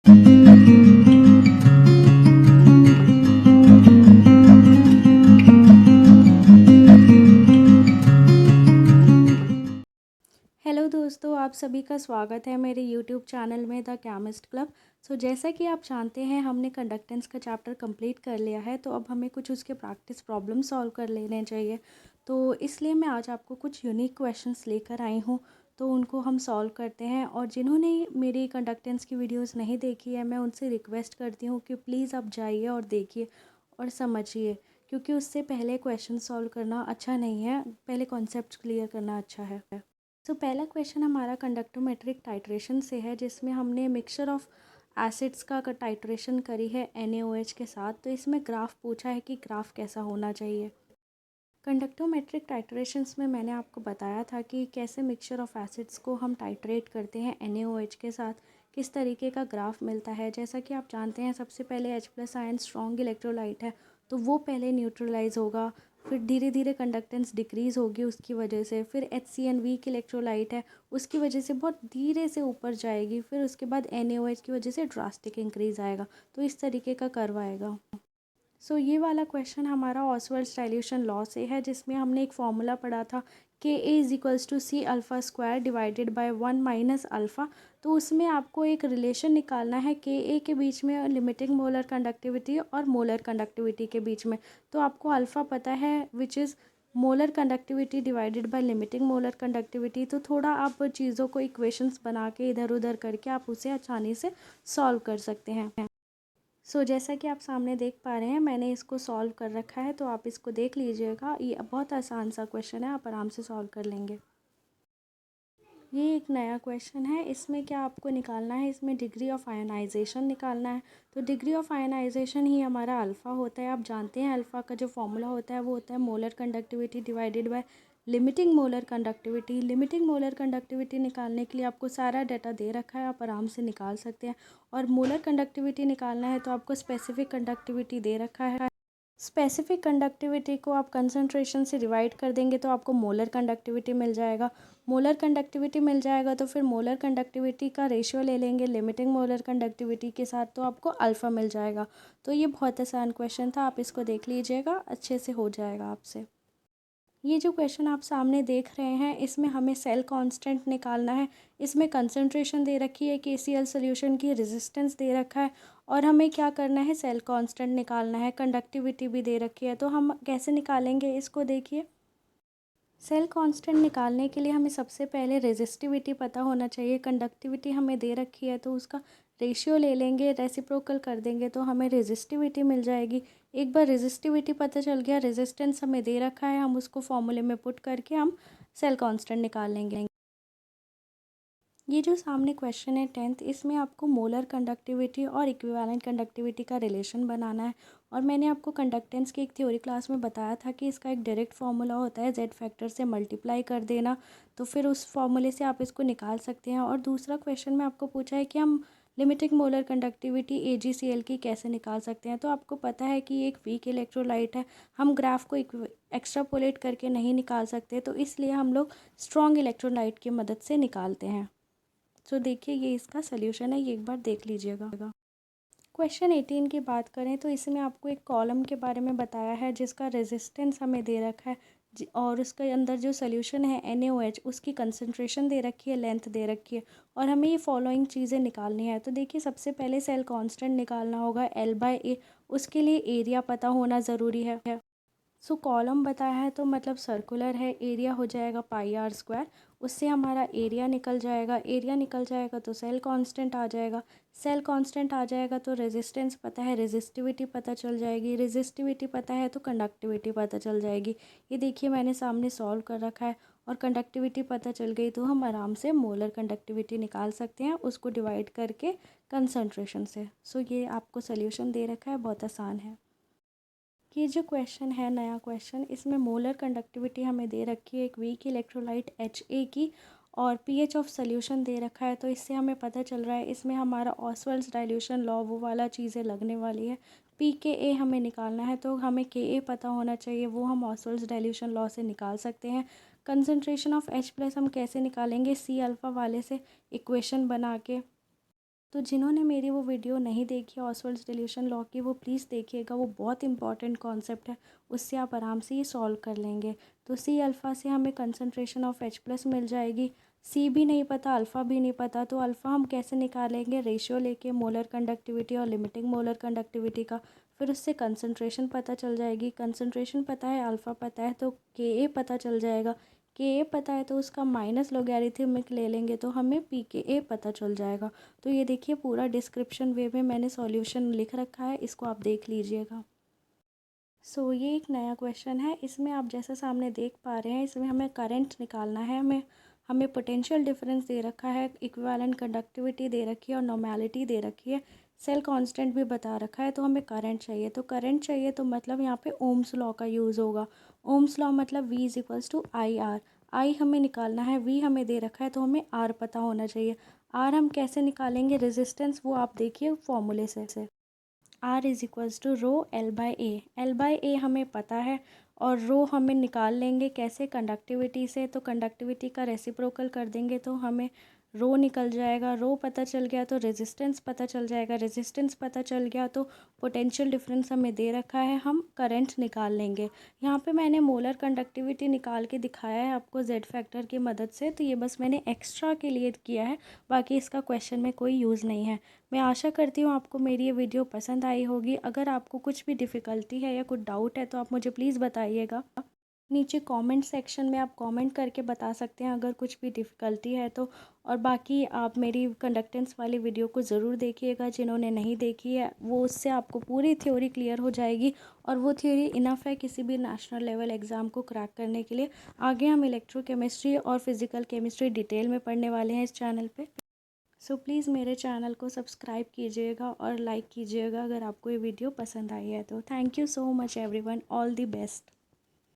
Hello दोस्तों, आप सभी का स्वागत है मेरे यूट्यूब चैनल में द केमिस्ट क्लब। जैसा कि आप जानते हैं, हमने कंडक्टेंस का चैप्टर कंप्लीट कर लिया है, तो अब हमें कुछ उसके प्रैक्टिस प्रॉब्लम सॉल्व कर लेने चाहिए। तो इसलिए मैं आज आपको कुछ यूनिक क्वेश्चंस लेकर आई हूँ, तो उनको हम सॉल्व करते हैं। और जिन्होंने मेरी कंडक्टेंस की वीडियोज़ नहीं देखी है, मैं उनसे रिक्वेस्ट करती हूँ कि प्लीज़ आप जाइए और देखिए और समझिए, क्योंकि उससे पहले क्वेश्चन सॉल्व करना अच्छा नहीं है, पहले कॉन्सेप्ट क्लियर करना अच्छा है। पहला क्वेश्चन हमारा कंडक्टोमेट्रिक टाइट्रेशन से है, जिसमें हमने मिक्सचर ऑफ एसिड्स का टाइट्रेशन करी है NaOH के साथ। तो इसमें ग्राफ पूछा है कि ग्राफ कैसा होना चाहिए। कंडक्टोमेट्रिक टाइट्रेशंस में मैंने आपको बताया था कि कैसे मिक्सचर ऑफ एसिड्स को हम टाइट्रेट करते हैं NaOH के साथ, किस तरीके का ग्राफ मिलता है। जैसा कि आप जानते हैं, सबसे पहले H+ आयन स्ट्रॉन्ग इलेक्ट्रोलाइट है, तो वो पहले न्यूट्रलाइज होगा, फिर धीरे धीरे कंडक्टेंस डिक्रीज़ होगी उसकी वजह से। फिर HCN वीक इलेक्ट्रोलाइट है, उसकी वजह से बहुत धीरे से ऊपर जाएगी। फिर उसके बाद NaOH की वजह से ड्रास्टिक इंक्रीज़ आएगा। तो इस तरीके का कर्व आएगा। ये वाला क्वेश्चन हमारा ऑसवर्ड्स डाइल्यूशन लॉ से है, जिसमें हमने एक फॉर्मूला पढ़ा था Ka=C∝² divided by 1 minus alpha. तो उसमें आपको एक रिलेशन निकालना है Ka के बीच में, लिमिटिंग मोलर कंडक्टिविटी और मोलर कंडक्टिविटी के बीच में। तो आपको अल्फ़ा पता है, which is molar conductivity divided by limiting molar conductivity. तो थोड़ा आप चीज़ों को इक्वेशंस बना के इधर उधर करके आप उसे आसानी से सॉल्व कर सकते हैं। जैसा कि आप सामने देख पा रहे हैं, मैंने इसको सॉल्व कर रखा है, तो आप इसको देख लीजिएगा। ये बहुत आसान सा क्वेश्चन है, आप आराम से सॉल्व कर लेंगे। ये एक नया क्वेश्चन है। इसमें क्या आपको निकालना है, इसमें डिग्री ऑफ आयनाइजेशन निकालना है। तो डिग्री ऑफ आयनाइजेशन ही हमारा अल्फ़ा होता है। आप जानते हैं अल्फ़ा का जो फॉर्मूला होता है वो होता है molar conductivity divided by limiting molar conductivity. Limiting molar conductivity निकालने के लिए आपको सारा डाटा दे रखा है, आप आराम से निकाल सकते हैं। और मोलर कंडक्टिविटी निकालना है तो आपको स्पेसिफिक कंडक्टिविटी दे रखा है। स्पेसिफिक कंडक्टिविटी को आप कंसंट्रेशन से डिवाइड कर देंगे तो आपको मोलर कंडक्टिविटी मिल जाएगा। मोलर कंडक्टिविटी मिल जाएगा तो फिर मोलर कंडक्टिविटी का रेशियो ले लेंगे लिमिटिंग मोलर कंडक्टिविटी के साथ, तो आपको अल्फ़ा मिल जाएगा। तो ये बहुत आसान क्वेश्चन था, आप इसको देख लीजिएगा, अच्छे से हो जाएगा आपसे। ये जो क्वेश्चन आप सामने देख रहे हैं, इसमें हमें सेल कांस्टेंट निकालना है। इसमें कंसंट्रेशन दे रखी है, KCl सॉल्यूशन की रेजिस्टेंस दे रखा है, और हमें क्या करना है, सेल कांस्टेंट निकालना है। कंडक्टिविटी भी दे रखी है, तो हम कैसे निकालेंगे इसको देखिए। सेल कांस्टेंट निकालने के लिए हमें सबसे पहले रेजिस्टिविटी पता होना चाहिए। कंडक्टिविटी हमें दे रखी है, तो उसका रेशियो ले लेंगे, रेसिप्रोकल कर देंगे तो हमें रेजिस्टिविटी मिल जाएगी। एक बार रेजिस्टिविटी पता चल गया, रेजिस्टेंस हमें दे रखा है, हम उसको फॉर्मूले में पुट करके हम सेल कांस्टेंट निकाल लेंगे। ये जो सामने क्वेश्चन है 10th, इसमें आपको मोलर कंडक्टिविटी और इक्विवेलेंट कंडक्टिविटी का रिलेशन बनाना है। और मैंने आपको कंडक्टेंस की एक थ्योरी क्लास में बताया था कि इसका एक डायरेक्ट फार्मूला होता है, Z फैक्टर से मल्टीप्लाई कर देना। तो फिर उस फॉर्मूले से आप इसको निकाल सकते हैं। और दूसरा क्वेश्चन में आपको पूछा है कि हम लिमिटिंग मोलर कंडक्टिविटी AgCl की कैसे निकाल सकते हैं। तो आपको पता है कि एक वीक इलेक्ट्रोलाइट है, हम ग्राफ को एक्स्ट्रापोलेट करके नहीं निकाल सकते, तो इसलिए हम लोग स्ट्रॉन्ग इलेक्ट्रोलाइट की मदद से निकालते हैं। देखिए, ये इसका सल्यूशन है, ये एक बार देख लीजिएगा। क्वेश्चन 18 की बात करें तो इसमें आपको एक कॉलम के बारे में बताया है, जिसका रेजिस्टेंस हमें दे रखा है, और उसके अंदर जो सोल्यूशन है NaOH, उसकी कंसंट्रेशन दे रखी है, लेंथ दे रखी है, और हमें ये फॉलोइंग चीज़ें निकालनी है। तो देखिए, सबसे पहले सेल कांस्टेंट निकालना होगा L/A। उसके लिए एरिया पता होना ज़रूरी है। कॉलम बताया है तो मतलब सर्कुलर है, एरिया हो जाएगा πr²। उससे हमारा एरिया निकल जाएगा, एरिया निकल जाएगा तो सेल कांस्टेंट आ जाएगा, सेल कांस्टेंट आ जाएगा तो रेजिस्टेंस पता है, रेजिस्टिविटी पता चल जाएगी, रेजिस्टिविटी पता है तो कंडक्टिविटी पता चल जाएगी। ये देखिए, मैंने सामने सॉल्व कर रखा है, और कंडक्टिविटी पता चल गई तो हम आराम से मोलर कंडक्टिविटी निकाल सकते हैं, उसको डिवाइड करके कंसंट्रेशन से। ये आपको सोल्यूशन दे रखा है, बहुत आसान है। ये जो क्वेश्चन है, नया क्वेश्चन, इसमें मोलर कंडक्टिविटी हमें दे रखी है एक वीक इलेक्ट्रोलाइट Ha की, और pH ऑफ सोल्यूशन दे रखा है। तो इससे हमें पता चल रहा है, इसमें हमारा ऑसवर्ड्स डाइल्यूशन लॉ वो वाला चीज़ें लगने वाली है। pKa हमें निकालना है, तो हमें Ka पता होना चाहिए, वो हम ऑसवर्ड्स डाइल्यूशन लॉ से निकाल सकते हैं। कंसंट्रेशन ऑफ H+ हम कैसे निकालेंगे, C अल्फ़ा वाले से इक्वेशन बना के। तो जिन्होंने मेरी वो वीडियो नहीं देखी ऑसवाल्ड्स डिल्यूशन लॉ की, वो प्लीज़ देखिएगा, वो बहुत इंपॉर्टेंट कॉन्सेप्ट है, उससे आप आराम से ये सॉल्व कर लेंगे। तो सी अल्फ़ा से हमें कंसंट्रेशन ऑफ H प्लस मिल जाएगी। सी भी नहीं पता, अल्फ़ा भी नहीं पता, तो अल्फ़ा हम कैसे निकालेंगे, रेशियो लेके मोलर कंडक्टिविटी और लिमिटिंग मोलर कंडक्टिविटी का। फिर उससे कंसंट्रेशन पता चल जाएगी, कंसंट्रेशन पता है, अल्फ़ा पता है, तो के ए पता चल जाएगा। के ए पता है तो उसका माइनस लोगैरिथमिक ले लेंगे तो हमें पी के ए पता चल जाएगा। तो ये देखिए पूरा डिस्क्रिप्शन वे में मैंने सॉल्यूशन लिख रखा है, इसको आप देख लीजिएगा। ये एक नया क्वेश्चन है, इसमें आप जैसा सामने देख पा रहे हैं, इसमें हमें करंट निकालना है, हमें हमें पोटेंशियल डिफरेंस दे रखा है, इक्विवेलेंट कंडक्टिविटी दे रखी है और नॉर्मेलिटी दे रखी है, सेल कांस्टेंट भी बता रखा है। तो हमें करंट चाहिए, तो करंट चाहिए तो मतलब यहाँ पे ओम्स लॉ का यूज़ होगा। ओम्स लॉ मतलब V is equals to I R. I हमें निकालना है, V हमें दे रखा है, तो हमें R पता होना चाहिए। R हम कैसे निकालेंगे रेजिस्टेंस, वो आप देखिए फॉर्मूले से। R is equals to rho L by A. L by A हमें पता है और रो हमें निकाल लेंगे कैसे, कंडक्टिविटी से। तो कंडक्टिविटी का रेसिप्रोकल कर देंगे तो हमें रो निकल जाएगा। रो पता चल गया तो रेजिस्टेंस पता चल जाएगा। रेजिस्टेंस पता चल गया तो पोटेंशियल डिफरेंस हमें दे रखा है, हम करंट निकाल लेंगे। यहाँ पे मैंने मोलर कंडक्टिविटी निकाल के दिखाया है आपको जेड फैक्टर की मदद से, तो ये बस मैंने एक्स्ट्रा के लिए किया है, बाकी इसका क्वेश्चन में कोई यूज़ नहीं है। मैं आशा करती हूँ आपको मेरी ये वीडियो पसंद आई होगी। अगर आपको कुछ भी डिफ़िकल्टी है या कुछ डाउट है तो आप मुझे प्लीज़ बताइएगा। नीचे कमेंट सेक्शन में आप कमेंट करके बता सकते हैं अगर कुछ भी डिफ़िकल्टी है तो। और बाकी आप मेरी कंडक्टेंस वाली वीडियो को ज़रूर देखिएगा, जिन्होंने नहीं देखी है वो, उससे आपको पूरी थ्योरी क्लियर हो जाएगी और वो थ्योरी इनफ है किसी भी नेशनल लेवल एग्ज़ाम को क्रैक करने के लिए। आगे हम इलेक्ट्रोकेमिस्ट्री और फिज़िकल केमिस्ट्री डिटेल में पढ़ने वाले हैं इस चैनल पे। प्लीज़ मेरे चैनल को सब्सक्राइब कीजिएगा और लाइक कीजिएगा अगर आपको ये वीडियो पसंद आई है तो। Thank you so much everyone, all the best.